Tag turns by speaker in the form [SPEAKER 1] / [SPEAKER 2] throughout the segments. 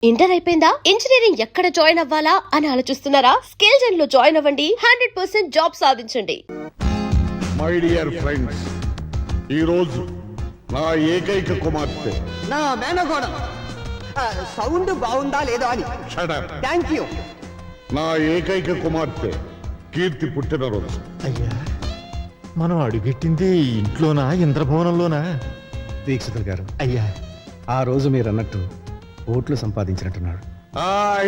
[SPEAKER 1] Inter అయిపోయిందా? Engineering ఎక్కడ join అవ్వాలా అని ఆలోచిస్తున్నారా? స్కిల్ జెన్ లో జాయిన్ అవ్వండి. 100% జాబ్ సాధించండి.
[SPEAKER 2] మై డియర్ ఫ్రెండ్స్, ఈ రోజు నా ఏకైక కుమార్తె,
[SPEAKER 3] నా మేనగోడ సౌండ్ బాగుందా లేదా అని.
[SPEAKER 2] Shut up.
[SPEAKER 3] Thank you.
[SPEAKER 2] నా ఏకైక కుమార్తె కీర్తి పుట్టినరోజు.
[SPEAKER 4] అయ్యా, మనం అడుగెట్టింది ఇంట్లోనా ఇంద్రభవనంలోనా?
[SPEAKER 5] దీక్షితులు గారు,
[SPEAKER 4] అయ్యా,
[SPEAKER 5] ఆ రోజు మీరు అన్నట్టు ఓట్లు సంపాదించినట్టున్నాడు.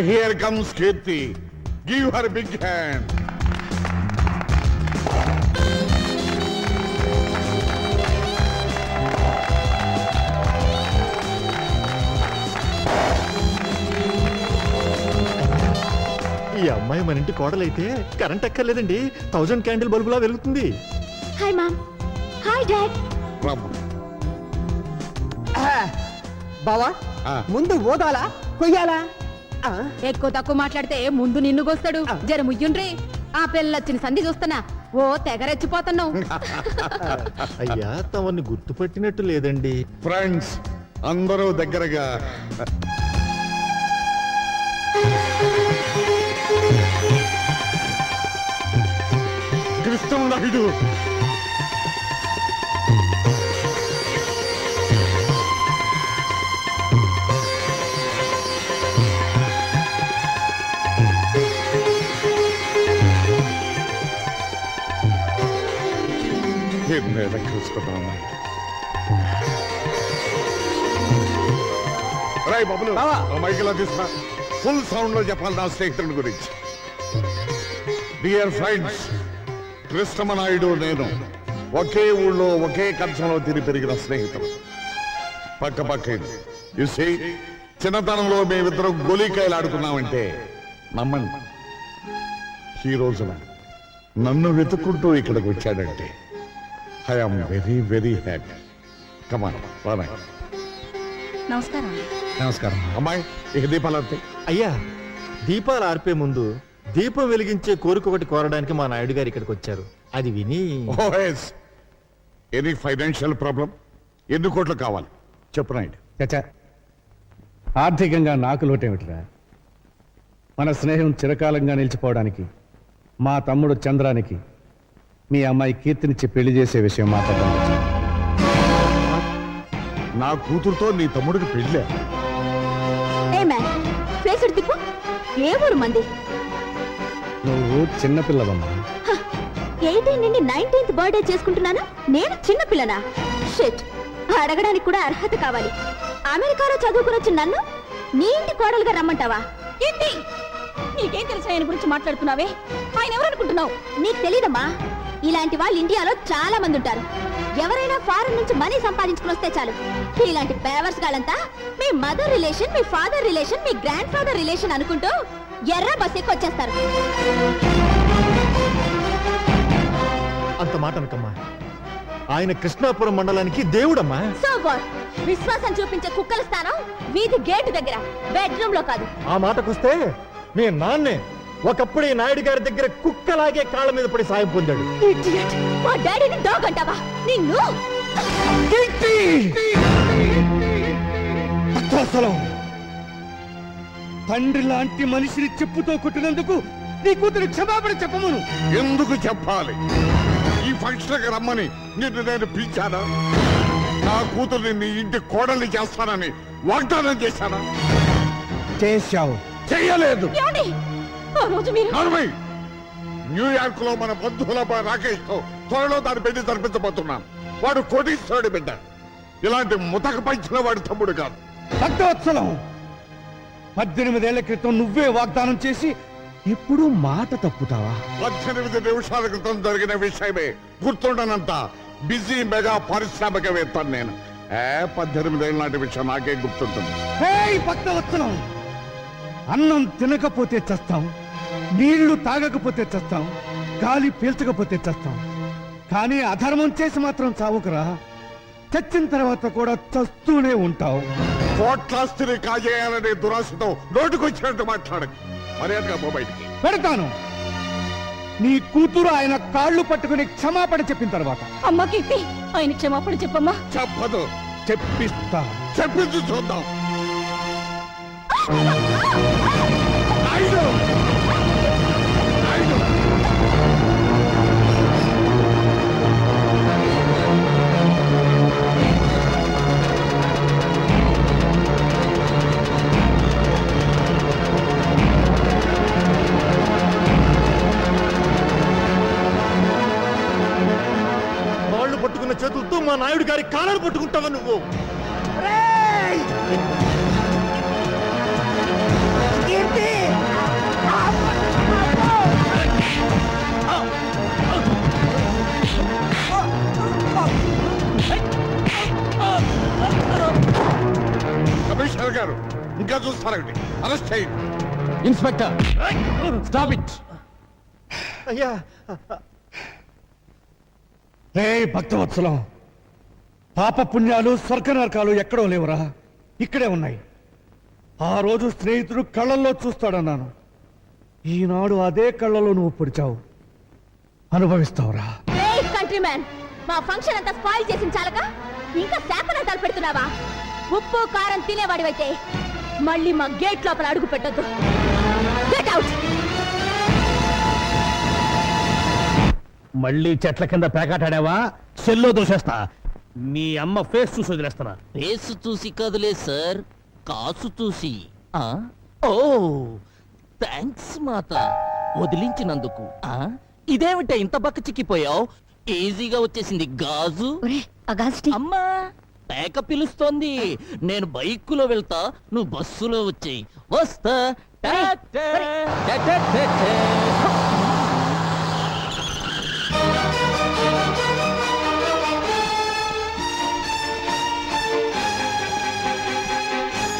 [SPEAKER 2] Here comes Keerthi. Give her big hand.
[SPEAKER 4] ఈ అమ్మాయి మన ఇంటి కోడలైతే కరెంట్ ఎక్కర్లేదండి, 1000 క్యాండిల్ బల్బులా వెలుగుతుంది.
[SPEAKER 1] Hi mom. Hi dad.
[SPEAKER 3] బావా,
[SPEAKER 2] ఆ.
[SPEAKER 3] ముందు ఓదాలా కొయ్యాలా?
[SPEAKER 6] ఎక్కువ తక్కువ మాట్లాడితే ముందు నిన్ను గోస్తాడు. జర ముయ్యుండ్రి. ఆ పిల్లొచ్చిన సంధి చూస్తున్నా ఓ తెగరెచ్చిపోతున్నావు.
[SPEAKER 4] అయ్యా, తమని గుర్తుపట్టినట్టు లేదండి.
[SPEAKER 2] ఫ్రెండ్స్ అందరూ దగ్గరగా. కృష్ణనాయుడు, కృష్ణనాయుడు. రాయ్ బాబులు,
[SPEAKER 3] బావా.
[SPEAKER 2] మైకిలా తీస్తా. ఫుల్ సౌండ్ లో చెప్పాలి నా స్నేహితుడి గురించి. డియర్ ఫ్రెండ్స్, కృష్ణమనాయుడు నేను ఒకే ఊళ్ళో ఒకే కంచంలో తిని పెరిగిన స్నేహితులు. పక్క పక్క చూసి చిన్నతనంలో మేమిద్దరం గోలీకాయలు ఆడుకున్నామంటే నమ్మండి, ఈ రోజున నన్ను వెతుక్కుంటూ ఇక్కడికి వచ్చాడంటే I'm very very happy. Come on boy.
[SPEAKER 6] నమస్కారం.
[SPEAKER 5] నమస్కారం.
[SPEAKER 2] అమ్మాయి, ఇక దీపాలంతే.
[SPEAKER 4] అయ్యా, దీపాలు ఆర్పే ముందు దీపం వెలిగించే కోరిక ఒకటి కోరడానికి మా నాయుడు గారు ఇక్కడికి వచ్చారు. అది విని
[SPEAKER 2] ఓఎస్ ఎనీ ఫైనాన్షియల్ ప్రాబ్లం? ఎన్ని కోట్లు కావాలి చెప్పు నాయుడు.
[SPEAKER 5] చచ్చా, ఆర్థికంగా నాకు లోటేమిటిరా? మన స్నేహం చిరకాలంగా నిలిచిపోవడానికి మా తమ్ముడు చంద్రానికి మీ అమ్మాయి కీర్తినిచ్చి పెళ్లి చేసే విషయం మాట్లాడడం.
[SPEAKER 2] నా కూతురుతో నీ తమ్ముడికి పెళ్ళే?
[SPEAKER 6] ఏ మ్యాన్ ఫేస్ తిప్పు. ఏ ఊరు మంది?
[SPEAKER 5] నువ్వు చిన్నపిల్లవమ్మా.
[SPEAKER 6] 18 నుండి 19th బర్త్డే చేసుకుంటున్నాను. నేను చిన్న పిల్లనా? షిట్. అడగడానికి కూడా అర్హత కావాలి. అమెరికాలో చదువుకునొచ్చి నన్ను నీ ఇంటి కోడలుగా రమ్మంటావా? ఏంటి నీకేం తెలుసు ఆయన గురించి మాట్లాడుతున్నావే? ఆయన ఎవరనుకుంటున్నావు? నీకు తెలీదమ్మా, ఇలాంటి వాళ్ళు ఇండియాలో చాలా మంది ఉంటారు. ఎవరైనా ఫారెన్ నుంచి మనీ సంపాదించుకుని వస్తే చాలు, ఇలాంటి బేవర్స్ గాలంతా మీ మదర్ రిలేషన్, మీ ఫాదర్ రిలేషన్, మీ గ్రాండ్ ఫాదర్ రిలేషన్ అనుకుంటూ ఎర్ర బస్ ఎక్కి వచ్చేస్తారు.
[SPEAKER 4] అంత మాట అనకమ్మా. ఆయన కృష్ణాపురం మండలానికి దేవుడమ్మా.
[SPEAKER 6] So what? విశ్వాసం చూపించే కుక్కల స్థానం వీధి గేటు దగ్గర, బెడ్రూమ్ లో కాదు.
[SPEAKER 4] ఆ మాటకొస్తే మీ నాన్నే ఒకప్పుడు ఈ నాయుడు గారి దగ్గర కుక్కలాగే కాళ్ళ మీద పడి సాయం పొందాడు.
[SPEAKER 6] Idiot! మా డాడీని డాగ్ అంటావా? నిన్ను
[SPEAKER 5] తండ్రి లాంటి మనిషిని చెప్పుతో కొట్టినందుకు నీ కూతురు క్షమాపణ చెప్పమను.
[SPEAKER 2] ఎందుకు చెప్పాలి? ఈ ఫంక్షన్కి రమ్మని నిన్ను నేను పిలిచానా? నా కూతుర్ని నీ ఇంటి కోడల్ని చేస్తానని వాగ్దానం చేశానా?
[SPEAKER 5] చేశావు.
[SPEAKER 2] చెయ్యలేదు.
[SPEAKER 6] ఏమండి? ఆ రోజు మీరు
[SPEAKER 2] నర్మై, న్యూయార్క్ లో మన బంధువుల రాకేష్ తో త్వరలో దాని పెళ్లి జరిపించబోతున్నాను. వాడు కోటీశ్వరుడి బిడ్డ. ఇలాంటి ముతక పంచిన వాడి తమ్ముడు కాదు.
[SPEAKER 5] భక్తవత్సలం, 18 ఏళ్ల క్రితం నువ్వే వాగ్దానం చేసి ఎప్పుడు మాట తప్పుతావా?
[SPEAKER 2] 18 నిమిషాల క్రితం జరిగిన విషయమే గుర్తుండనంత బిజీ మెగా పారిశ్రామికవేత్త నేను. 18 ఏళ్ళ నాటి విషయం నాకే గుర్తుంటుంది.
[SPEAKER 5] భక్తవత్సలం, అన్నం తినకపోతే చస్తాం, నీళ్లు తాగకపోతే చస్తాం, గాలి పీల్చకపోతే చస్తాం, కానీ అధర్మం చేసి మాత్రం చావుకురా. చచ్చిన తర్వాత కూడా చస్తూనే ఉంటావు.
[SPEAKER 2] కోట్లాస్తిని కాజేయాలనే దురాశతో నోటుకొచ్చినట్టు మాట్లాడకు. మర్యాదగా పో బయటికి.
[SPEAKER 5] పెడతాను. నీ కూతురు ఆయన కాళ్ళు పట్టుకుని క్షమాపణ చెప్పిన తర్వాత.
[SPEAKER 6] అమ్మ కీర్తి, ఆయన క్షమాపణ చెప్పమ్మా.
[SPEAKER 2] చెప్పదు.
[SPEAKER 5] చెప్పిస్తా.
[SPEAKER 2] చెప్పింది చూద్దాం. నాయుడు! నాయుడు!
[SPEAKER 4] కాళ్ళు పట్టుకున్న చేతులతో మా నాయుడు గారి కాళ్ళను పట్టుకుంటావా నువ్వు?
[SPEAKER 2] కమిషనర్ గారు ఇంకా చూస్తారండి, అరెస్ట్ చేయండి.
[SPEAKER 5] Inspector stop it.
[SPEAKER 4] అయ్యా
[SPEAKER 5] రే భక్తవత్సలం, పాప పుణ్యాలు స్వర్గ నరకాలు ఎక్కడో లేవురా, ఇక్కడే ఉన్నాయి. ఆ రోజు స్నేహితుడు కళ్ళల్లో చూస్తాడన్నాను, ఈనాడు అదే కళ్ళలో నువ్వు పొడిచావు, అనుభవిస్తావురా.
[SPEAKER 6] కంట్రీ మ్యాన్, మా ఫంక్షన్ అంతా స్పాయిల్ చేసిన చాలక ఇంకా శాపనార్థాలు పెడుతున్నావా? ఉప్పు కారం తినేవాడివైతే మళ్ళీ మా గేట్ లోపల అడుగు పెట్టొద్దు. Get out.
[SPEAKER 5] మళ్ళీ చెట్ల కింద పేకాటాడావా సెల్లో దోషేస్తా. నీ అమ్మ ఫేస్ చూసి వదిలేస్తానా?
[SPEAKER 7] ఫేస్ చూసి కదులే సార్, కాసు చూసి. ఆ? ఓ థ్యాంక్స్ మాత, వదిలించినందుకు. ఆ? ఇదేమిటే ఇంత బక్క చిక్కిపోయావు? ఈజీగా వచ్చేసింది గాజు. అమ్మా పేక పిలుస్తోంది. నేను బైకులో వెళ్తా, నువ్వు బస్సులో వచ్చేయి. వస్తా. టా, టా, టా, టా, టా, టా.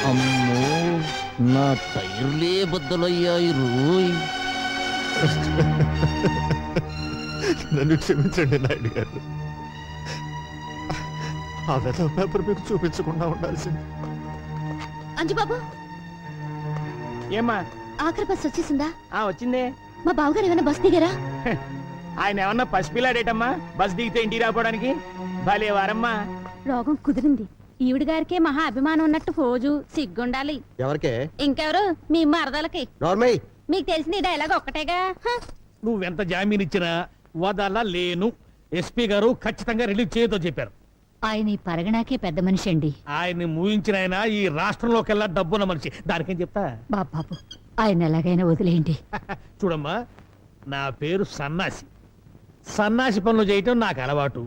[SPEAKER 7] అమ్మో, నా టైర్లే బద్దలయ్యాయి రోయ్.
[SPEAKER 4] నన్ను క్షమించండి నాయుడు గారు, ఆ వెధవ పేపర్ మీకు చూపించకుండా ఉండాల్సింది.
[SPEAKER 6] అంజుబాబు,
[SPEAKER 8] ఏమ్మా?
[SPEAKER 6] ఆఖరి బస్ వచ్చేసిందా?
[SPEAKER 8] వచ్చిందే.
[SPEAKER 6] మా బావగారు ఏమైనా బస్ దిగారా?
[SPEAKER 8] ఆయన ఏమన్నా పసిపిల్లాడేటమ్మా బస్ దిగితే ఇంటికి రాపోవడానికి? భలే వారమ్మా.
[SPEAKER 6] రోగం కుదిరింది. ఈవిడ గారికే మహా అభిమానం ఉన్నట్టు ఫోజు సిగ్గుండాలి.
[SPEAKER 3] ఎవరికే?
[SPEAKER 6] ఇంకెవరు? మీ మరదలకి.
[SPEAKER 3] నార్మల్.
[SPEAKER 6] మీకు తెలిసింది ఈ డైలాగ్ ఒక్కటేగా.
[SPEAKER 5] నువ్వెంత జామీన్ ఇచ్చినా వదలలేను. ఎస్పీ గారు ఖచ్చితంగా రిలీజ్ చేయొద్దో చెప్పారు.
[SPEAKER 6] ఆయన ఈ పరగణాకే పెద్ద మనిషి అండి.
[SPEAKER 5] ఆయన్ని మూయించిన ఆయన ఈ రాష్ట్రంలోకెల్లా డబ్బున్న మనిషి. దానికేం చెప్తా?
[SPEAKER 6] బాబు, ఆయన ఎలాగైనా వదిలేయండి.
[SPEAKER 5] చూడమ్మా, నా పేరు సన్నాసి. సన్నాసి పనులు చేయటం నాకు అలవాటు.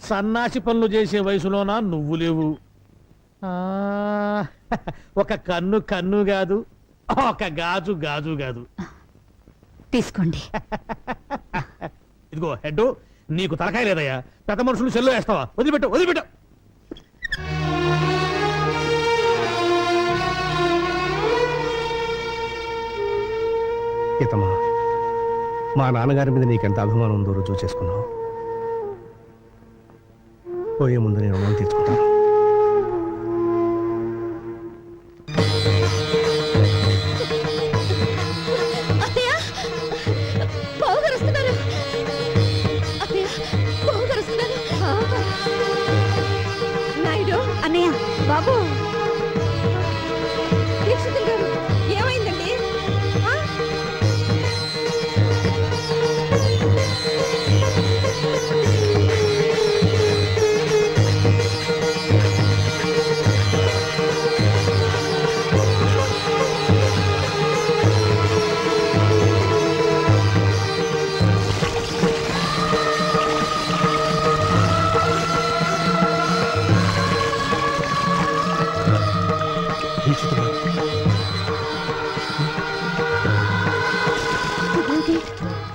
[SPEAKER 5] సన్నాసి పనులు చేసే వయసులోనా నువ్వు లేవు. ఆ, ఒక కన్ను కన్ను కాదు, ఒక గాజు గాజు కాదు.
[SPEAKER 6] తీసుకోండి.
[SPEAKER 5] ఇదిగో హెడ్, నీకు తలకాయ లేదయ్యా. పెద్ద మనుషులు సెల్లో వేస్తావా? వదిలిపెట్టు, వదిలిపెట్టు. ఇతమా, మా నాన్నగారి మీద నీకెంత అభిమానం ఉందో రుజువు చేసుకున్నావు. పోయే ముందు నేను రుణం తీర్చుకుంటాను.
[SPEAKER 6] అన్నయ్య, బాబు, దీక్షితులు గారు, ఏమైందండి?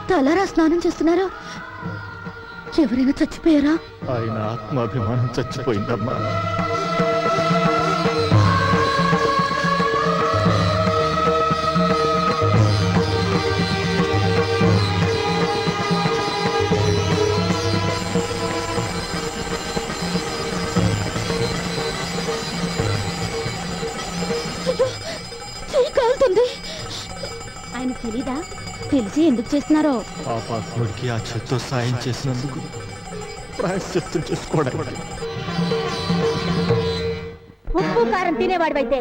[SPEAKER 6] తలారా స్నానం చేస్తున్నారా? ఎవరైనా చచ్చిపోయారా?
[SPEAKER 4] ఆయన ఆత్మాభిమానం చచ్చిపోయిందమ్మా.
[SPEAKER 6] కాలుతుంది. ఆయన తెలీదా? తెలిసి ఎందుకు చేస్తున్నారో?
[SPEAKER 4] పాపాత్ముడికి ఆ చేత్తో సాయం చేసినందుకు ప్రాయశ్చిత్తం చేసుకోవడానికి.
[SPEAKER 6] ఉప్పు కారం తినేవాడివైతే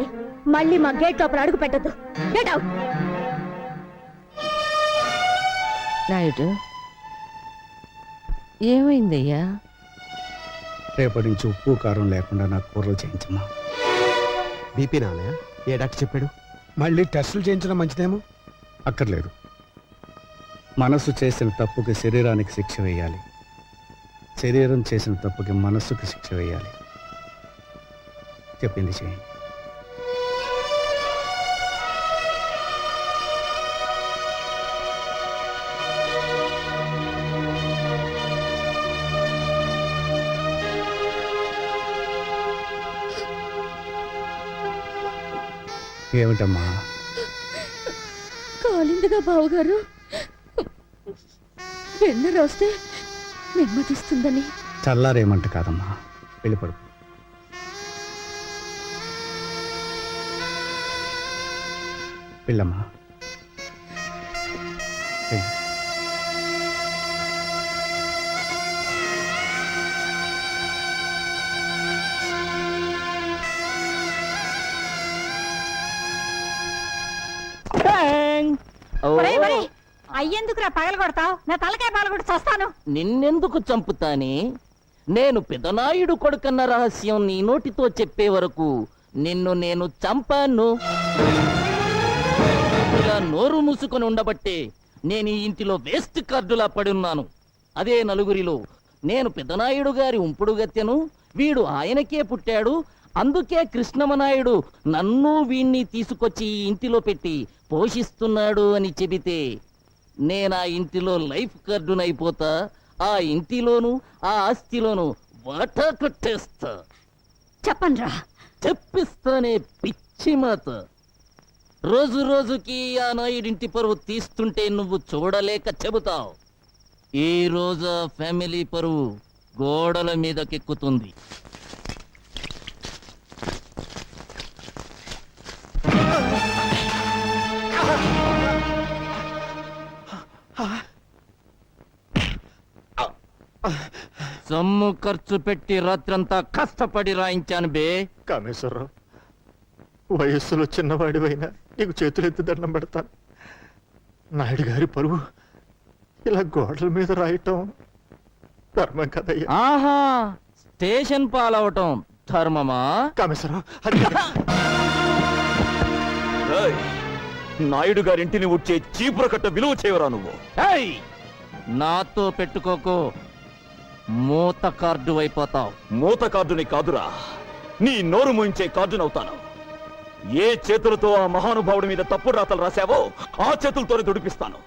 [SPEAKER 6] మళ్ళీ మా గేట్ లోపల అడుగు పెట్టద్దు. Get out.
[SPEAKER 7] నాయుడు ఏమైందయ్యా?
[SPEAKER 5] రేపటి నుంచి ఉప్పు కారం లేకుండా నాకు కూరలు చేయించమ్మా.
[SPEAKER 3] బీపీ నాన్నయ్య, ఏ డాక్టర్ చెప్పాడు?
[SPEAKER 9] మళ్ళీ టెస్టులు చేయించడం మంచిదేమో.
[SPEAKER 5] అక్కర్లేదు. మనసు చేసిన తప్పుకి శరీరానికి శిక్ష వేయాలి, శరీరం చేసిన తప్పుకి మనస్సుకి శిక్ష వేయాలి. చెప్పింది చేయండి. ఏమిటమ్మా?
[SPEAKER 6] కాలిందిగా బావగారు, వెన్న రోస్తే నెమ్మదిస్తుందని.
[SPEAKER 5] చల్లారేమంట కాదమ్మా, వెళ్ళిపడు. వెళ్ళమ్మా, వెళ్ళు.
[SPEAKER 6] అయ్యేందుకురా పగల కొడతావు? నా తలకాయ పగలగొట్టి చస్తాను.
[SPEAKER 7] నిన్నెందుకు చంపుతానే? నేను పెదనాయుడు కొడుకన్న రహస్యం నీ నోటితో చెప్పే వరకు నిన్ను నేను చంపాను. ఇలా నోరు మూసుకొని ఉండబట్టే నేను ఈ ఇంటిలో వేస్ట్ కార్డులా పడున్నాను. అదే నలుగురిలో నేను పెదనాయుడు గారి ఉంపుడు గత్తెను, వీడు ఆయనకే పుట్టాడు, అందుకే కృష్ణమనాయుడు నన్ను వీణ్ణి తీసుకొచ్చి ఈ ఇంటిలో పెట్టి పోషిస్తున్నాడు అని చెబితే నేను ఆ ఇంటిలో లైఫ్ కార్డునైపోతా. ఆ ఇంటిలోను ఆ ఆస్తిలోను వాటా కొట్టేస్తా.
[SPEAKER 6] చెప్పండ్రా.
[SPEAKER 7] చెప్పిస్తానే పిచ్చి మాత. రోజు రోజుకి ఆ నాయుడింటి పరువు తీస్తుంటే నువ్వు చూడలేక చెబుతావు. ఈ రోజు ఆ ఫ్యామిలీ పరువు గోడల మీదకెక్కుతుంది. సొమ్ము ఖర్చు పెట్టి రాత్రంతా కష్టపడి రాయించాను బే.
[SPEAKER 4] కామేశ్వరరావు, వయస్సులో చిన్నవాడివైనా నీకు చేతులెత్తి దండం పెడతాను. నాయుడు గారి పరువు ఇలా గోడల మీద రాయటం ధర్మం కదయ్యా.
[SPEAKER 7] ఆహా, స్టేషన్ పాలవటం ధర్మమా?
[SPEAKER 4] కామేశ్వరరావు, అది
[SPEAKER 10] నాయుడు గారింటిని వచ్చే చీపుర కట్ట విలువ చేయవరా నువ్వు?
[SPEAKER 7] ఏయ్! నాతో పెట్టుకోకు, మూత కార్డు అయిపోతావు.
[SPEAKER 10] మూత కార్డుని కాదురా, నీ నోరు మూయించే కార్డునవుతాను. ఏ చేతులతో ఆ మహానుభావుడి మీద తప్పుడు రాతలు రాశావో ఆ చేతులతోనే దుడిపిస్తాను.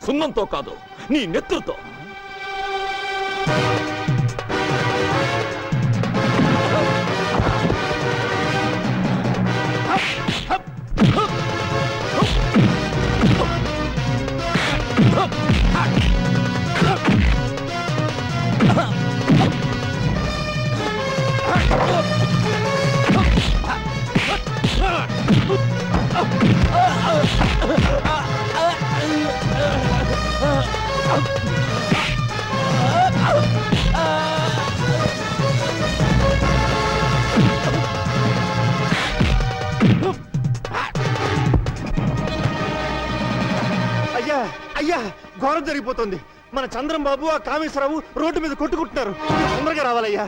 [SPEAKER 10] సున్నంతో కాదు, నీ నెత్తులతో.
[SPEAKER 4] అయ్యా అయ్యా, ఘోరం జరిగిపోతుంది. మన చంద్రం బాబు ఆ కామేశ్వరరావు రోడ్డు మీద కొట్టుకుంటున్నారు. తొందరగా రావాలయ్యా.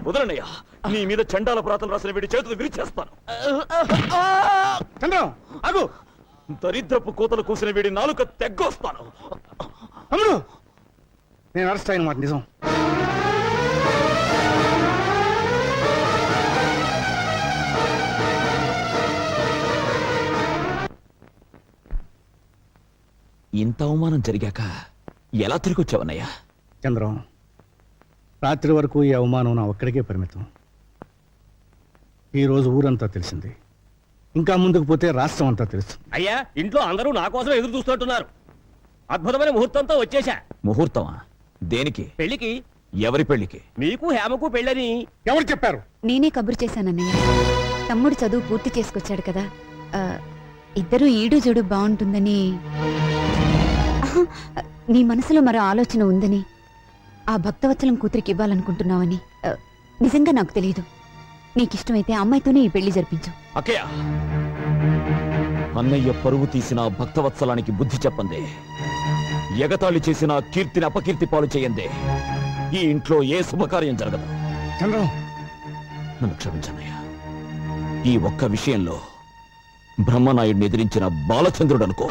[SPEAKER 10] వదలనయ్యా, నీ మీద చండాల ప్రాతలు రాసిన వీడి చేతులు విరిచేస్తాను.
[SPEAKER 5] చంద్రం ఆగు.
[SPEAKER 10] దరిద్రపు కోతలు కూసిన వీడి నాలుక తెగ్గొస్తాను.
[SPEAKER 5] అమ్ముడు, నేను అరెస్ట్ అయిన మాట నిజం.
[SPEAKER 10] ఇంత అవమానం జరిగాక ఎలా తిరిగి వచ్చావన్నయ్యా?
[SPEAKER 5] చంద్రం, రాత్రి వరకు ఈ అవమానం నా ఒక్కడికే పరిమితం. ఈరోజు ఊరంతా తెలిసింది. ఇంకా ముందుకు పోతే రాష్ట్రం అంతా తెలుసు.
[SPEAKER 8] అయ్యా, ఇంట్లో అందరూ నా కోసం ఎదురు చూస్తున్నట్టున్నారు. అద్భుతమైన ముహూర్తంతో వచ్చేశా.
[SPEAKER 10] ముహూర్తమా? దేనికి?
[SPEAKER 8] పెళ్లికి.
[SPEAKER 10] ఎవరి పెళ్లికి?
[SPEAKER 8] మీకు హేమకు పెళ్ళని.
[SPEAKER 2] ఎవరు చెప్పారు?
[SPEAKER 6] నేనే కబురు చేశానన్నయ్య. తమ్ముడు చదువు పూర్తి చేసుకొచ్చాడు కదా, ఇద్దరు ఈడు జోడు బాగుంటుందని. ఆహా, నీ మనసులో మరో ఆలోచన ఉందని, ఆ భక్తవత్సలం కూతురికి ఇవ్వాలనుకుంటున్నావని నిజంగా నాకు తెలియదు. నీకిష్టమైతే అమ్మాయితోనే ఈ పెళ్లి జరిపించు.
[SPEAKER 10] అక్కయ్య, అన్నయ్య పరువు తీసిన భక్తవత్సలానికి బుద్ధి చెప్పందే, ఎగతాళి చేసిన కీర్తిని అపకీర్తి పాలు చేయందే ఈ ఇంట్లో ఏ శుభకార్యం జరగదు.
[SPEAKER 9] చంద్రం,
[SPEAKER 10] నన్ను క్షమించన్నయ్య. ఈ ఒక్క విషయంలో బ్రహ్మనాయుడిని ఎదిరించిన బాలచంద్రుడు అనుకో.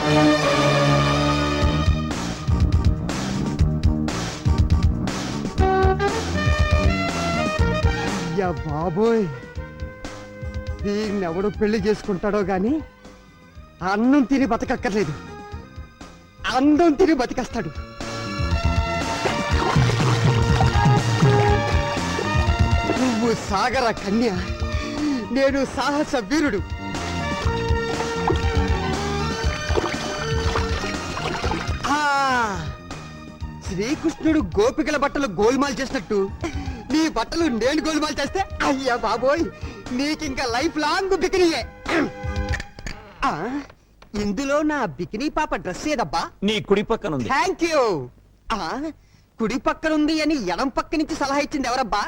[SPEAKER 3] అయ్యా బాబోయ్, దీన్నెవడు పెళ్లి చేసుకుంటాడో గాని అన్నం తిని బతకక్కర్లేదు, అందం తిని బతికేస్తాడు. నువ్వు సాగర కన్య, నేను సాహస వీరుడు. ఆ, శ్రీకృష్ణుడు గోపికల బట్టలు గోల్మాల్ చేసినట్టు నీ బట్టలు నేను గోల్మాల్ చేస్తే, అయ్యా బాబోయ్, నీకింకా లైఫ్ లాంగ్ బికినీయే. ఆ, ఇందులో నా బికినీ పాప డ్రెస్ ఏదబ్బా?
[SPEAKER 10] నీ కుడి పక్కన ఉంది.
[SPEAKER 3] Thank you. కుడి పక్కనుంది అని ఎడం పక్క నుంచి సలహా ఇచ్చింది ఎవరబ్బా?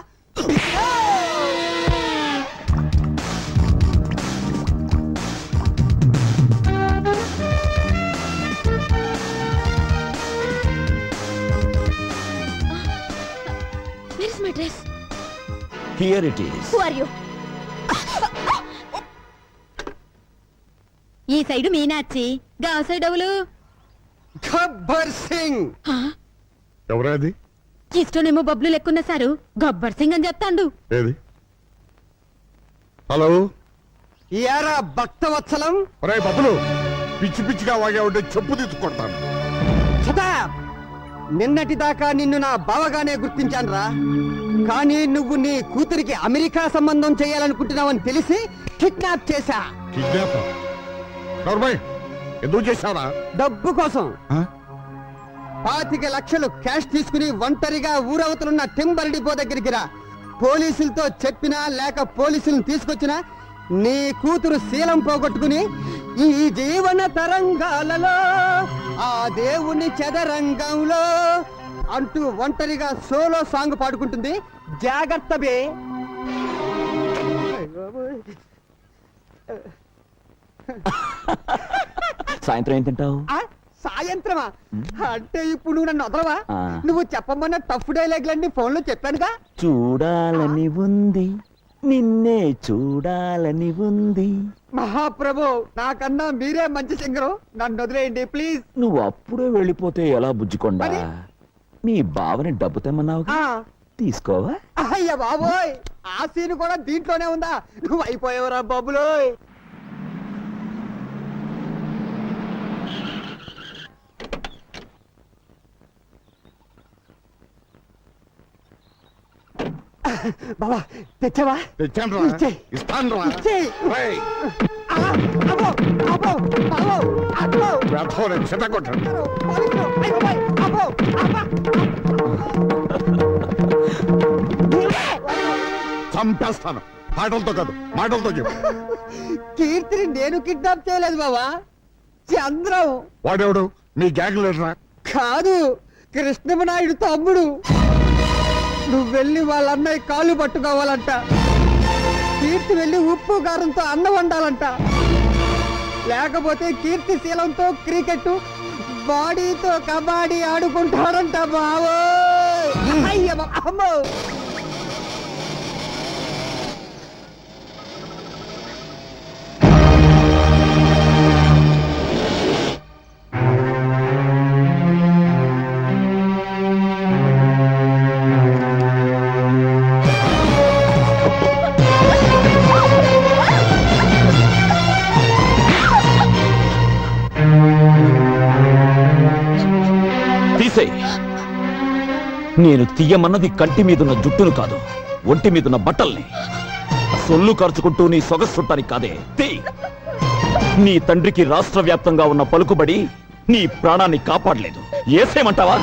[SPEAKER 6] Where is my dress?
[SPEAKER 10] Here it is.
[SPEAKER 6] Who are you? ఈ సైడు మీనాచి, గా సైడ్ ఎవలు?
[SPEAKER 3] గబ్బర్ సింగ్.
[SPEAKER 2] ఎవరది?
[SPEAKER 6] ఇష్టనేమో బబ్లు లెక్కున్న సారు గబ్బర్ సింగ్ అని చెప్తాండు.
[SPEAKER 2] ఏది? హలో,
[SPEAKER 3] యారా భక్తవత్సలం.
[SPEAKER 2] ఒరే బబ్బులు, పిచ్చి పిచ్చిగా వాగే ఉంటే చెప్పు తీసుకొడతాను.
[SPEAKER 3] నిన్నటి దాకా నిన్ను నా బావగానే గుర్తించానురా, కానీ నువ్వు నీ కూతురికి అమెరికా సంబంధం చేయాలనుకుంటున్నావని తెలిసి కిడ్నాప్ చేశా.
[SPEAKER 2] కిడ్నాప్? ఎందుకు చేశావరా?
[SPEAKER 3] డబ్బు కోసం. 25 లక్షలు క్యాష్ తీసుకుని ఒంటరిగా ఊరవతలున్న టింబర్ డిపో దగ్గరికి రా. పోలీసులతో చెప్పినా లేక పోలీసులను తీసుకొచ్చినా నీ కూతురు శీలం పోగొట్టుకుని ఈ జీవన తరంగాలలో ఆ దేవుని చదరంగంలో అంటూ ఒంటరిగా సోలో సాంగ్ పాడుకుంటుంది. జాగ్రత్త బే.
[SPEAKER 10] సాయంత్రం ఏం తింటావు?
[SPEAKER 3] సాయంత్రమా? అంటే ఇప్పుడు నువ్వు నన్ను వదలవా?
[SPEAKER 10] ఆ.
[SPEAKER 3] నువ్వు చెప్పమన్న టఫ్ డైలాగ్లన్నీ ఫోన్ లో చెప్పానుగా.
[SPEAKER 10] చూడాలని ఉంది, నిన్నే చూడాలని ఉంది.
[SPEAKER 3] మహాప్రభు, నాకన్నా మీరే మంచి సింగరు, నన్ను వదిలేయండి ప్లీజ్.
[SPEAKER 10] నువ్వు అప్పుడే వెళ్ళిపోతే ఎలా బుజ్జికొండా?
[SPEAKER 3] మరి?
[SPEAKER 10] మీ బావని డబ్బు తెమ్మన్నావు, తీసుకోవా?
[SPEAKER 3] అయ్య బాబోయ్, ఆ సీన్ కూడా దీంట్లోనే ఉందా? నువ్వు అయిపోయావురా బాబులోయ్. బాబా తెచ్చావా?
[SPEAKER 2] తెచ్చాను రా,
[SPEAKER 3] ఇచ్చేయ్.
[SPEAKER 2] ఇస్తాను రా.
[SPEAKER 3] ఇచ్చేయ్.
[SPEAKER 2] రేయ్,
[SPEAKER 3] అబ్బో, అబ్బో, బాబో, అబ్బో.
[SPEAKER 2] వ్యర్థం చెత్తకొట్టాను.
[SPEAKER 3] పోలీసులు, అయ్ బాబోయ్, అబ్బో, అబ్బా.
[SPEAKER 2] చంపేస్తాను. పాటలతో కాదు, మాటలతో చెప్పు.
[SPEAKER 3] కీర్తిని నేను కిడ్నాప్ చేయలేదు బాబా, చంద్రం.
[SPEAKER 2] వాడెవడు? మీ గ్యాంగ్ లీడరా?
[SPEAKER 3] కాదు, కృష్ణమనాయుడు తమ్ముడు. నువ్వు వెళ్ళి వాళ్ళ అన్నయ్య కాళ్ళు పట్టుకోవాలంట. కీర్తి వెళ్ళి ఉప్పు కారంతో అన్నం వండాలంట. లేకపోతే కీర్తి శీలంతో క్రికెట్, బాడీతో కబడ్డీ ఆడుకుంటాడంట బావో. అమ్మో.
[SPEAKER 10] తీసేయ్. నేను తీయమన్నది కంటి మీదున్న జుట్టును కాదు, ఒంటి మీదున్న బట్టల్ని. సొల్లు ఖర్చుకుంటూ నీ సొగసు చుట్టానికి కాదే. తీ. నీ తండ్రికి రాష్ట్ర వ్యాప్తంగా ఉన్న పలుకుబడి నీ ప్రాణాన్ని కాపాడలేదు. ఏసేమంటావా?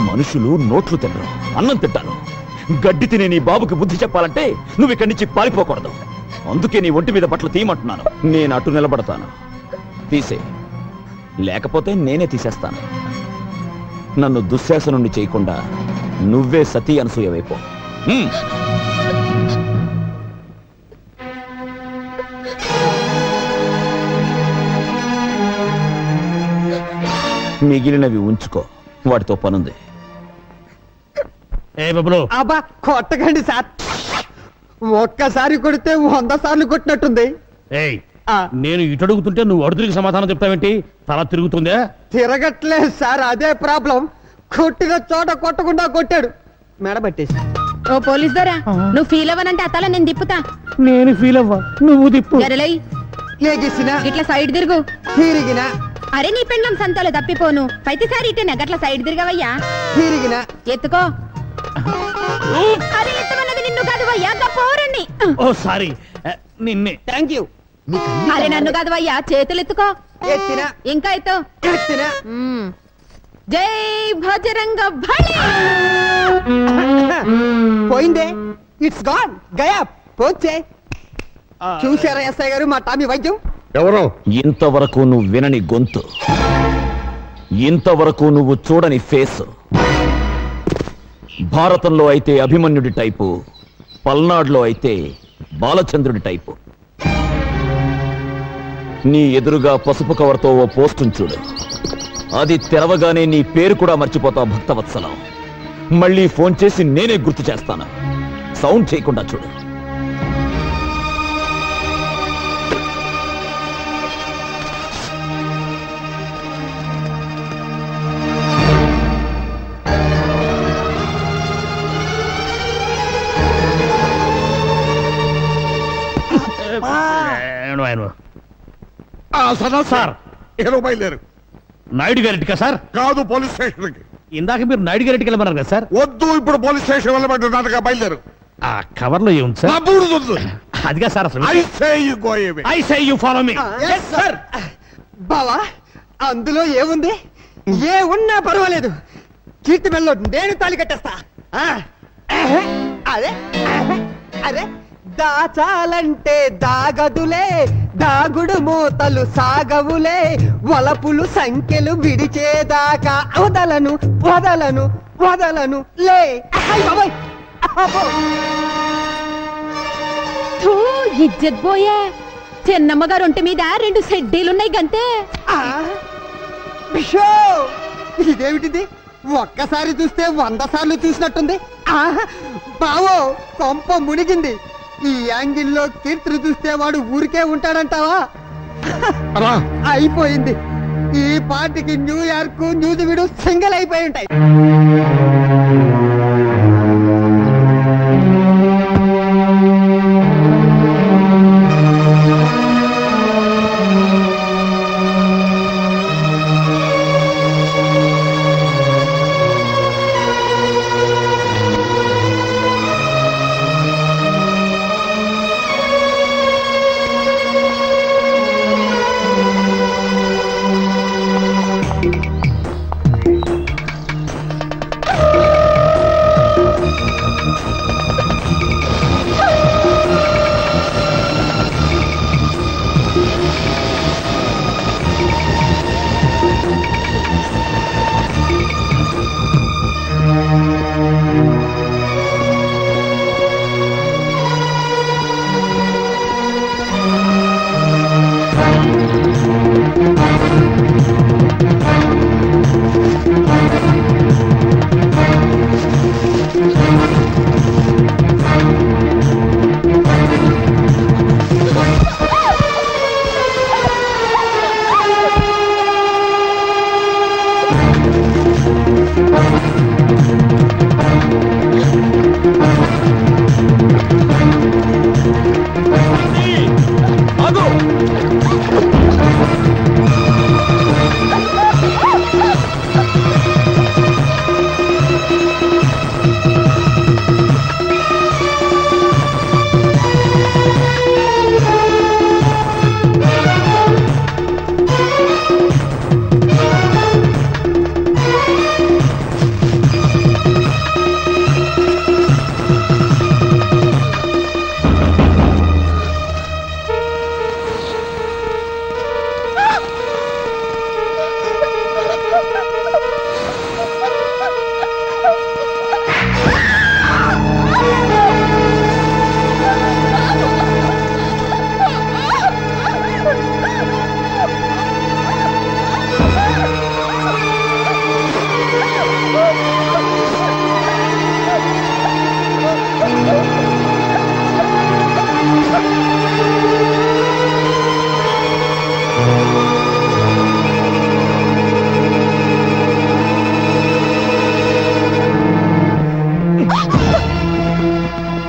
[SPEAKER 10] మనుషులు నోట్లు తినరు, అన్నం తింటారు. గడ్డి తినే నీ బాబుకి బుద్ధి చెప్పాలంటే నువ్వు ఇక్కడి నుంచి పారిపోకూడదు. అందుకే నీ ఒంటి మీద బట్టలు తీయమంటున్నాను. నేను అటు నిలబడతాను. తీసే, లేకపోతే నేనే తీసేస్తాను. నన్ను దుశ్శాసనుణ్ణి చేయకుండా నువ్వే సతీ అనసూయవైపో. మిగిలినవి ఉంచుకో, వాటితో పనుంది.
[SPEAKER 3] అబ్బా కొట్టకండి సార్, ఒక్కసారి కొడితే 100 సార్లు కొట్టినట్టుంది.
[SPEAKER 8] నేను ఇటు అడుగుతుంటే నువ్వు అడుగురికి సమాధానం చెప్తావేంటి? తల తిరుగుతుందే?
[SPEAKER 3] తిరగట్లేదు సార్, అదే ప్రాబ్లం. కొట్టిన చోట కొట్టకుండా కొట్టాడు, మెడబట్టేసి.
[SPEAKER 6] ఓ పోలీస్ దొరా, నువ్వు ఫీల్ అవ్వనంటే అతల నేను తిప్పుతా.
[SPEAKER 8] నేను ఫీల్ అవ్వా, నువ్వు తిప్పు.
[SPEAKER 6] జరలై
[SPEAKER 3] లేగిసిన
[SPEAKER 6] ఇట్లా సైడ్ తిరుగు.
[SPEAKER 3] తిరిగిన
[SPEAKER 6] అరే నీ పెండ్లం సంతలో తప్పిపోను. పైతిసారి ఇటేనా గట్ల సైడ్ తిరగవయ్యా.
[SPEAKER 3] తిరిగిన
[SPEAKER 6] ఎత్తుకో. అరే ఎత్తమన్నది నిన్ను కాదు వయ్యా, పోరండి.
[SPEAKER 8] ఓ సారీ, నిన్నే.
[SPEAKER 3] Thank you.
[SPEAKER 6] అరే నన్ను కాదు వయ్యా, చేతులు ఎత్తుకో.
[SPEAKER 3] ఎత్తిన
[SPEAKER 6] ఇంకా ఎత్తు.
[SPEAKER 3] ఎత్తిన.
[SPEAKER 6] జై భజరంగ బలి.
[SPEAKER 3] పోయిందే, ఇట్స్ గాన్, గయా పోచే. చూసారా ఎస్ఐ గారు మా టామీ వైద్యం?
[SPEAKER 2] ఎవరు?
[SPEAKER 10] ఇంతవరకు నువ్వు వినని గొంతు, ఇంతవరకు నువ్వు చూడని ఫేస్. భారతంలో అయితే అభిమన్యుడి టైపు, పల్నాడులో అయితే బాలచంద్రుడి టైపు. నీ ఎదురుగా పసుపు కవర్తో ఓ పోస్టును చూడు. అది తెరవగానే నీ పేరు కూడా మర్చిపోతావు భక్తవత్సలం. మళ్ళీ ఫోన్ చేసి నేనే గుర్తు చేస్తాను. సౌండ్ చేయకుండా చూడు.
[SPEAKER 2] సార్ ఏదో బయలుదేరు.
[SPEAKER 8] నాయుడు గారింటికా సార్?
[SPEAKER 2] కాదు, పోలీస్ స్టేషన్కి.
[SPEAKER 8] ఇందాక మీరు నాయుడు గారింటికి వెళ్ళమన్నారు కదా సార్?
[SPEAKER 2] వద్దు, ఇప్పుడు పోలీస్ స్టేషన్ వెళ్ళమంటున్నానుగా, బయలుదేరు.
[SPEAKER 8] ఆ కవర్ లో ఏముంది సార్?
[SPEAKER 2] నా బూడిద వద్దు.
[SPEAKER 8] అదిగా సార్ అసలు.
[SPEAKER 2] I say you go away.
[SPEAKER 8] I say you follow me.
[SPEAKER 3] బావా, అందులో ఏముంది? ఏ ఉన్నా పర్వాలేదు, కీర్తి మెల్లో నేను తాళి కట్టేస్తా. అదే అదే దాచాలంటే దాగదులే, దాగుడు మూతలు సాగవులే, వలపులు సంఖ్యలు విడిచేదాకా వదలను వదలను వదలను లే.
[SPEAKER 6] ఇజ్జత్ పోయే. చిన్నమ్మ గారు ఒంటి మీద 2 సెడ్డీలున్నాయి గంతే.
[SPEAKER 3] బిషో, ఇదేమిటిది? ఒక్కసారి చూస్తే 100 సార్లు చూసినట్టుంది. బావో, కొంప మునిగింది. ఈ యాంగిల్లో కీర్తిని చూస్తే వాడు ఊరికే ఉంటాడంటావా? అయిపోయింది. ఈ పార్టీకి న్యూయార్క్, న్యూజివీడు సింగిల్ అయిపోయి ఉంటాయి.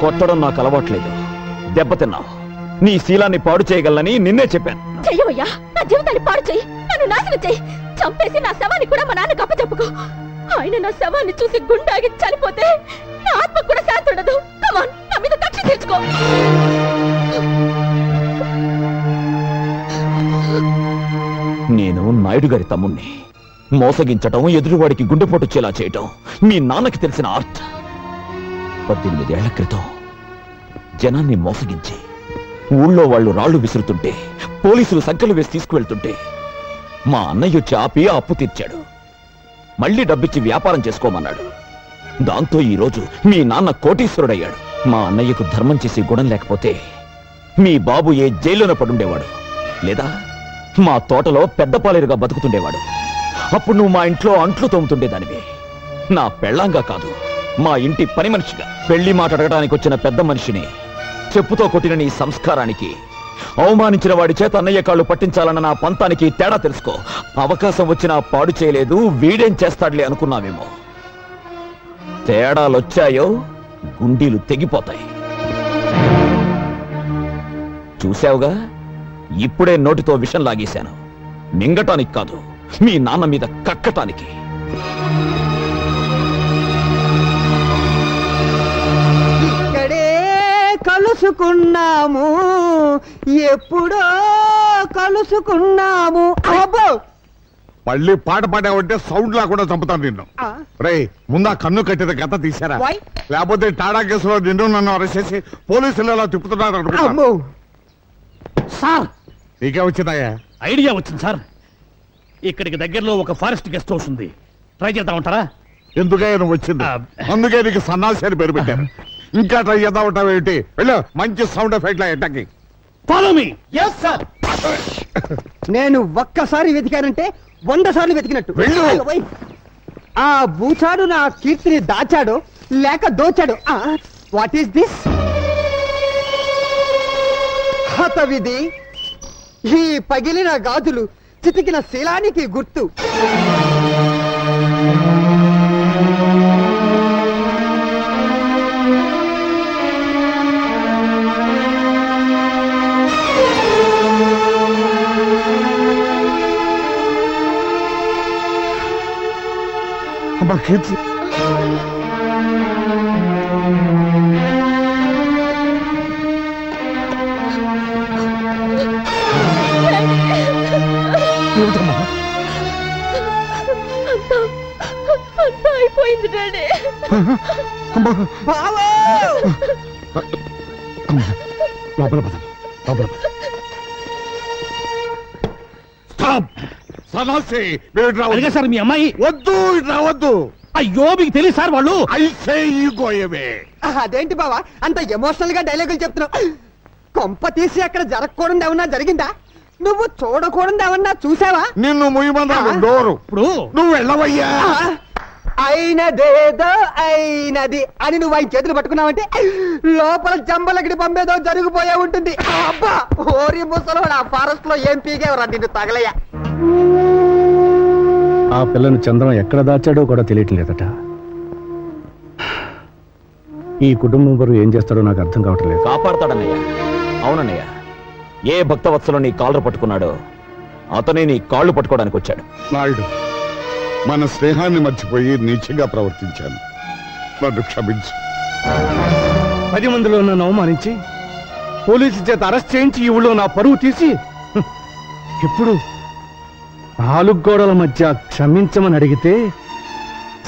[SPEAKER 10] కొట్టడం నాకు అలవాట్లేదు. దెబ్బతిన్నావు. నీ శీలాన్ని పాడు చేయగలనని నిన్నే చెప్పాను.
[SPEAKER 6] చెయ్యవయ్యా, నా జీవితాన్ని పాడు చెయ్యి, నన్ను నాశనం చెయ్యి, చంపేసి నా శవాన్ని కూడా మా నాన్నకు అప్పచెప్పుకో. ఆయన నా శవాన్ని చూసి గుండాగి చనిపోతే నా ఆత్మ కూడా శాంతి ఉండదు. కమాన్, నా మీద కక్ష తీర్చుకో.
[SPEAKER 10] నేను నాయుడు గారి తమ్ముణ్ణి. మోసగించటం, ఎదురువాడికి గుండెపోటు చేలా చేయటం మీ నాన్నకి తెలిసిన ఆర్ట్. 18 ఏళ్ల క్రితం జనాన్ని మోసగించి ఊళ్ళో వాళ్ళు రాళ్లు విసురుతుంటే, పోలీసులు సంఖ్యలు వేసి తీసుకువెళ్తుంటే మా అన్నయ్య వచ్చి ఆపి ఆ అప్పు తీర్చాడు. మళ్ళీ డబ్బిచ్చి వ్యాపారం చేసుకోమన్నాడు. దాంతో ఈరోజు మీ నాన్న కోటీశ్వరుడయ్యాడు. మా అన్నయ్యకు ధర్మం చేసి గుణం లేకపోతే మీ బాబు ఏ జైల్లోనే పడుండేవాడు, లేదా మా తోటలో పెద్ద పాలేరుగా బతుకుతుండేవాడు. అప్పుడు నువ్వు మా ఇంట్లో అంట్లు తోముతుండేదానివి. నా పెళ్ళాంగా కాదు, మా ఇంటి పని మనిషిగా. పెళ్లి మాట అడగడానికి వచ్చిన పెద్ద మనిషిని చెప్పుతో కొట్టిన నీ సంస్కారానికి, అవమానించిన వాడి చేత అన్నయ్య కాళ్ళు పట్టించాలన్న నా పంతానికి తేడా తెలుసుకో. అవకాశం వచ్చినా పాడు చేయలేదు, వీడేం చేస్తాడులే అనుకున్నావేమో. తేడాలొచ్చాయో గుండీలు తెగిపోతాయి. చూశావుగా, ఇప్పుడే నోటితో విషం లాగేశాను. మింగటానికి కాదు, మీ నాన్న మీద కక్కటానికి.
[SPEAKER 3] ఇక్కడే కలుసుకున్నాము, ఎప్పుడో కలుసుకున్నాము. అబ్బో,
[SPEAKER 2] మళ్ళీ పాట పాడావంటే సౌండ్ లేకుండా చంపుతాను నిన్ను. రే, ముందా కన్ను కట్టిన గత తీశారా?
[SPEAKER 3] Why?
[SPEAKER 2] లేకపోతే టాడా కేసులో నిన్ను నన్ను అరెస్ట్ చేసి పోలీసులు ఎలా తిప్పుతున్నారు అనుకుంటా.
[SPEAKER 3] అమ్మో.
[SPEAKER 8] సార్,
[SPEAKER 2] నీకే వచ్చిందయ్యా?
[SPEAKER 8] ఐడియా వచ్చింది సార్. ఇక్కడికి దగ్గరలో ఒక ఫారెస్ట్ గెస్ట్ హౌస్ ఉంది, ట్రై చేద్దామంటారా?
[SPEAKER 2] ఎందుకే నువ్వు వచ్చింది? అందుకే నీకు సన్నాసి అని పేరు పెట్టారు. ఇంకా ట్రై చేద్దాం ఉంటావు ఏంటి? వెళ్ళు, మంచి సౌండ్ ఎఫెక్ట్ ఎట్టకి.
[SPEAKER 8] Follow me.
[SPEAKER 3] Yes, sir. నేను ఒక్కసారి వెతికానంటే 100 సార్లు వెతికినట్టు.
[SPEAKER 2] వెళ్ళు.
[SPEAKER 3] ఓయ్. ఆ బూచాడు నా కీర్తిని దాచాడు లేక దోచాడు. What is this? హతవిధి. ఈ పగిలిన గాజులు చితికిన శీలానికి గుర్తు.
[SPEAKER 2] అమ్మా కీర్తి, ఏమిటమ్మా?
[SPEAKER 6] అంతా అయిపోయింది డాడీ.
[SPEAKER 2] అమ్మా,
[SPEAKER 3] బావో!
[SPEAKER 2] లోపల పద, లోపల పద. స్టాప్! సన్నాసి, మీరు ఇటు రావద్దు.
[SPEAKER 8] అలాగే సార్, మీ అమ్మాయి.
[SPEAKER 2] వద్దు, ఇటు రావద్దు.
[SPEAKER 8] అయ్యో, మీకు తెలియదు సార్ వాళ్ళు.
[SPEAKER 2] I say you go away.
[SPEAKER 3] అదేంటి బావా అంత ఎమోషనల్ గా డైలాగులు చెప్తున్నావు? కొంప తీసి అక్కడ జరగకూడదు ఏమన్నా జరిగిందా? నువ్వు చూడకూడదు ఏమన్నా చూసావా?
[SPEAKER 2] నిన్ను ముయ్యమన్నా డోరు.
[SPEAKER 8] ఇప్పుడు
[SPEAKER 2] నువ్వు వెళ్ళవయ్యా.
[SPEAKER 3] అయినదేదో అయినది అని నువ్వు ఆయన చేతులు పట్టుకున్నావంటే లోపల జంబలగిడి పంపేదో జరిగిపోయే ఉంటుంది. అబ్బా, ఓరి ముసలోడు, ఆ ఫారెస్ట్ లో ఏం పీగేవరా నిన్ను తగలయ్యా.
[SPEAKER 5] ఆ పిల్లను చంద్రం ఎక్కడ దాచాడో కూడా తెలియట్లేదట. ఈ కుటుంబం బరువు ఏం చేస్తాడో నాకు అర్థం కావట్లేదు.
[SPEAKER 10] కాపాడతాడన్నయ్య. అవునన్నయ్య, ఏ భక్తవత్సలో నీ కాళ్ళు పట్టుకున్నాడో అతనే నీ కాళ్ళు పట్టుకోవడానికి వచ్చాడు.
[SPEAKER 2] నాయుడు, మన స్నేహాన్ని మర్చిపోయి నీచంగా ప్రవర్తించాను. నన్ను క్షమించు.
[SPEAKER 5] 10 మందిలో నన్ను అవమానించి పోలీసు చేత అరెస్ట్ చేయించి ఈ ఊళ్ళో నా పరువు తీసి ఇప్పుడు 4 గోడల మధ్య క్షమించమని అడిగితే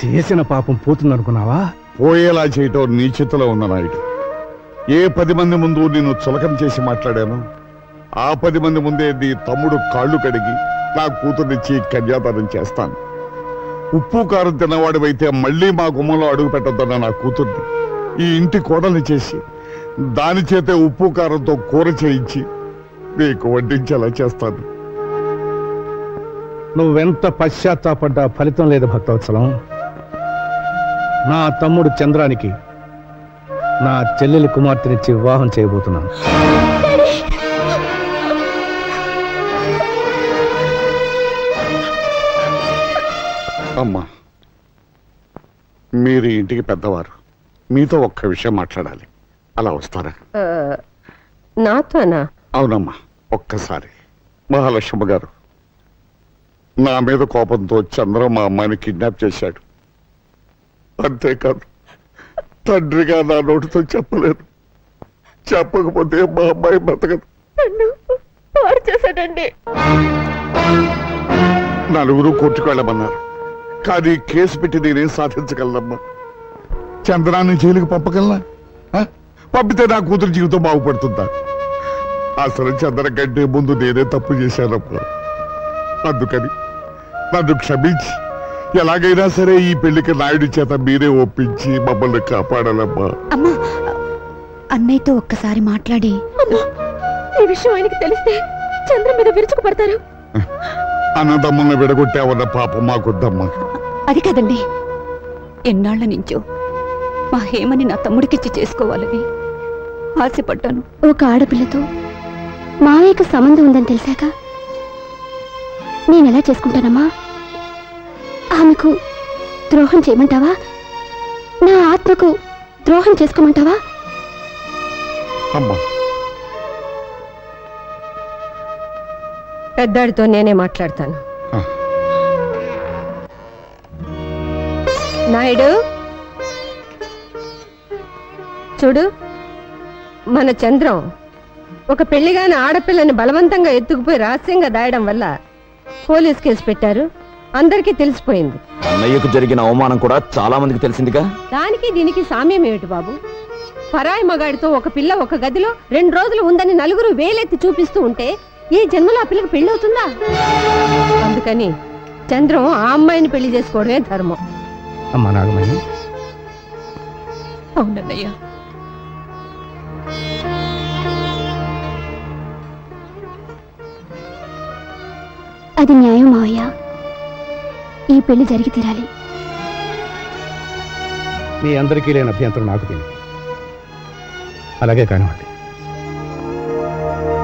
[SPEAKER 5] చేసిన పాపం పోతుందనుకున్నావా?
[SPEAKER 2] పోయేలా చేయటం నీ చేతిలో ఉన్న నాయుడు. ఏ 10 మంది ముందు నిన్ను చులకం చేసి మాట్లాడాను, ఆ 10 మంది ముందే నీ తమ్ముడు కాళ్ళు కడిగి నా కూతుర్నిచ్చి కన్యాదానం చేస్తాను. ఉప్పు కారం తిన్నవాడివైతే మళ్ళీ మా గుమ్మంలో అడుగు పెట్టొద్దన్న నా కూతుర్ని ఈ ఇంటి కోడల్ని చేసి దాని చేతే ఉప్పు కారంతో కూర చేయించి నీకు వడ్డించేలా చేస్తాను.
[SPEAKER 5] నువ్వెంత పశ్చాత్తాపడ్డా ఫలితం లేదు భక్తవత్సలం. నా తమ్ముడు చంద్రానికి నా చెల్లెలి కుమార్తెనిచ్చి వివాహం చేయబోతున్నాను.
[SPEAKER 2] అమ్మా, మీరు ఇంటికి పెద్దవారు, మీతో ఒక్క విషయం మాట్లాడాలి. అలా వస్తారా?
[SPEAKER 1] నాతోనా?
[SPEAKER 2] అవునమ్మా, ఒక్కసారి. మహాలక్ష్మ గారు, నా మీద కోపంతో చంద్ర మా అమ్మాయిని కిడ్నాప్ చేశాడు. అంతేకాదు, తండ్రిగా నా నోటితో చెప్పలేదు. చెప్పకపోతే మా అమ్మాయి బతకదు.
[SPEAKER 1] పాడు చేశాడండి.
[SPEAKER 2] నలుగురు కోర్టుకు వెళ్ళమన్నారు, కానీ కేసు పెట్టి నేనేం సాధించగలనమ్మా? చంద్రాన్ని జైలుకి పంపగలనా? ఆ? పంపితే నా కూతురు జీవితం బాగుపడుతుందా? అసలు చంద్ర కంటే ముందు నేనే తప్పు చేశానమ్మా. అందుకని నన్ను క్షమించి ఎలాగైనా సరే ఈ పెళ్లికి నాయుడు చేత మీరే ఒప్పించి మమ్మల్ని కాపాడాలమ్మా.
[SPEAKER 6] అమ్మా, అన్నయ్యతో ఒక్కసారి మాట్లాడి.
[SPEAKER 1] ఈ విషయం ఆయనకి తెలిస్తే చంద్ర మీద విరుచుకు పడతారు.
[SPEAKER 2] అన్నదమ్ములను విడగొట్టావన్న పాపం మాకొద్దమ్మా.
[SPEAKER 6] అది కాదండి, ఎన్నాళ్ల నుంచో మా హేమని నా తమ్ముడికిచ్చి చేసుకోవాలని ఆశపడ్డాను. ఒక ఆడపిల్లతో మావయ్యకు సంబంధం ఉందని తెలిసాక నేనెలా చేసుకుంటానమ్మా? ఆమెకు ద్రోహం చేయమంటావా? నా ఆత్మకు ద్రోహం చేసుకోమంటావా?
[SPEAKER 2] అమ్మా,
[SPEAKER 1] పెద్దాడితో నేనే మాట్లాడతాను.
[SPEAKER 2] ఆ.
[SPEAKER 1] నాయుడు, చూడు, మన చంద్రం ఒక పెళ్లిగాని ఆడపిల్లని బలవంతంగా ఎత్తుకుపోయి రహస్యంగా దాయడం వల్ల పోలీస్ కేసు పెట్టారు. అందరికీ తెలిసిపోయింది.
[SPEAKER 10] అన్నయ్యకు జరిగిన అవమానం కూడా చాలా మందికి తెలిసిందిగా.
[SPEAKER 1] దానికి దీనికి సామ్యం ఏమిటి బాబు? పరాయి మగాడితో ఒక పిల్ల ఒక గదిలో 2 రోజులు ఉందని నలుగురు వేలెత్తి చూపిస్తూ ఉంటే ఈ జన్మలో ఆ పిల్లకి పెళ్లి అవుతుందా? అందుకని చంద్రం ఆ అమ్మాయిని పెళ్లి చేసుకోవడమే ధర్మం.
[SPEAKER 5] అమ్మా నాగమణి,
[SPEAKER 6] అవునన్నయ్య. అది న్యాయం మావయ్య. ఈ పెళ్లి జరిగి తీరాలి.
[SPEAKER 5] మీ అందరికీ లేని అభ్యంతరం నాకు తెలియదు. అలాగే కానివ్వండి.